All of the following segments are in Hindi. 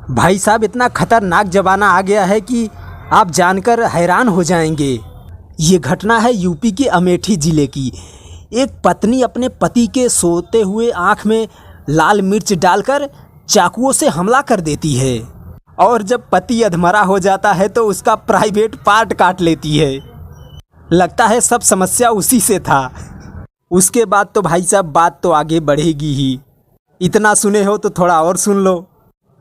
भाई साहब, इतना खतरनाक ज़माना आ गया है कि आप जानकर हैरान हो जाएंगे। ये घटना है यूपी के अमेठी ज़िले की। एक पत्नी अपने पति के सोते हुए आँख में लाल मिर्च डालकर चाकुओं से हमला कर देती है और जब पति अधमरा हो जाता है तो उसका प्राइवेट पार्ट काट लेती है। लगता है सब समस्या उसी से था। उसके बाद तो भाई साहब बात तो आगे बढ़ेगी ही। इतना सुने हो तो थोड़ा और सुन लो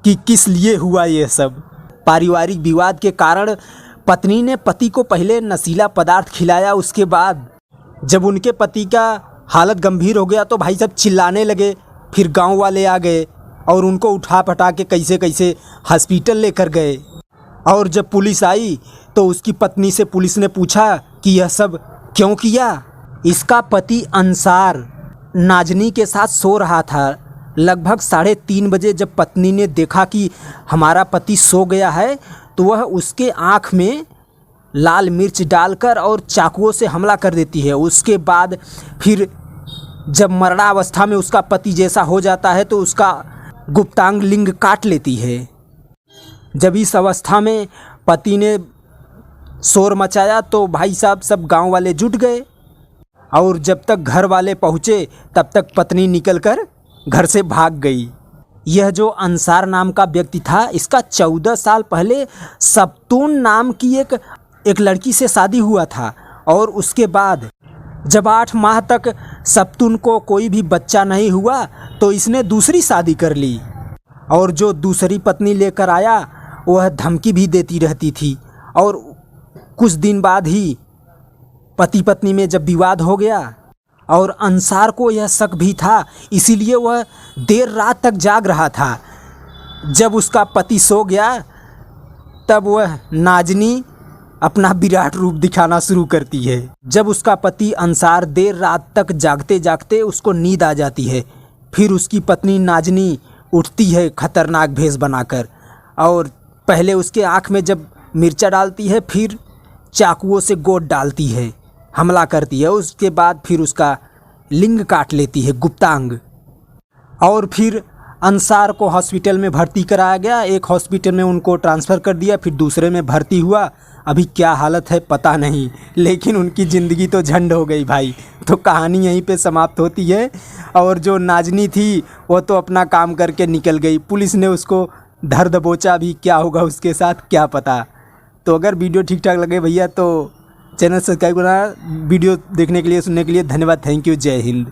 कि किस लिए हुआ ये सब। पारिवारिक विवाद के कारण पत्नी ने पति को पहले नशीला पदार्थ खिलाया। उसके बाद जब उनके पति का हालत गंभीर हो गया तो भाई साहब चिल्लाने लगे। फिर गांव वाले आ गए और उनको उठा पटा के कैसे कैसे हॉस्पिटल लेकर गए। और जब पुलिस आई तो उसकी पत्नी से पुलिस ने पूछा कि यह सब क्यों किया। इसका पति अंसार नाजनी के साथ सो रहा था। लगभग 3:30 बजे जब पत्नी ने देखा कि हमारा पति सो गया है तो वह उसके आँख में लाल मिर्च डालकर और चाकुओं से हमला कर देती है। उसके बाद फिर जब मरणावस्था में उसका पति जैसा हो जाता है तो उसका गुप्तांग लिंग काट लेती है। जब इस अवस्था में पति ने शोर मचाया तो भाई साहब सब गांव वाले जुट गए और जब तक घर वाले पहुँचे तब तक पत्नी निकलकर घर से भाग गई। यह जो अंसार नाम का व्यक्ति था, इसका 14 साल पहले सप्तून नाम की एक लड़की से शादी हुआ था और उसके बाद जब 8 माह तक सप्तून को कोई भी बच्चा नहीं हुआ तो इसने दूसरी शादी कर ली। और जो दूसरी पत्नी लेकर आया वह धमकी भी देती रहती थी। और कुछ दिन बाद ही पति पत्नी में जब विवाद हो गया और अंसार को यह शक भी था, इसीलिए वह देर रात तक जाग रहा था। जब उसका पति सो गया तब वह नाजनी अपना विराट रूप दिखाना शुरू करती है। जब उसका पति अंसार देर रात तक जागते जागते उसको नींद आ जाती है, फिर उसकी पत्नी नाजनी उठती है खतरनाक भेष बनाकर और पहले उसके आँख में जब मिर्चा डालती है, फिर चाकुओं से गोद डालती है, हमला करती है। उसके बाद फिर उसका लिंग काट लेती है, गुप्तांग। और फिर अंसार को हॉस्पिटल में भर्ती कराया गया। एक हॉस्पिटल में उनको ट्रांसफ़र कर दिया, फिर दूसरे में भर्ती हुआ। अभी क्या हालत है पता नहीं, लेकिन उनकी ज़िंदगी तो झंड हो गई भाई। तो कहानी यहीं पे समाप्त होती है। और जो नाजनी थी वो तो अपना काम करके निकल गई। पुलिस ने उसको धर दबोचा भी, क्या होगा उसके साथ क्या पता। तो अगर वीडियो ठीक ठाक लगे भैया तो चैनल सब्सक्राइब करना। वीडियो देखने के लिए, सुनने के लिए धन्यवाद। Thank you. जय हिंद।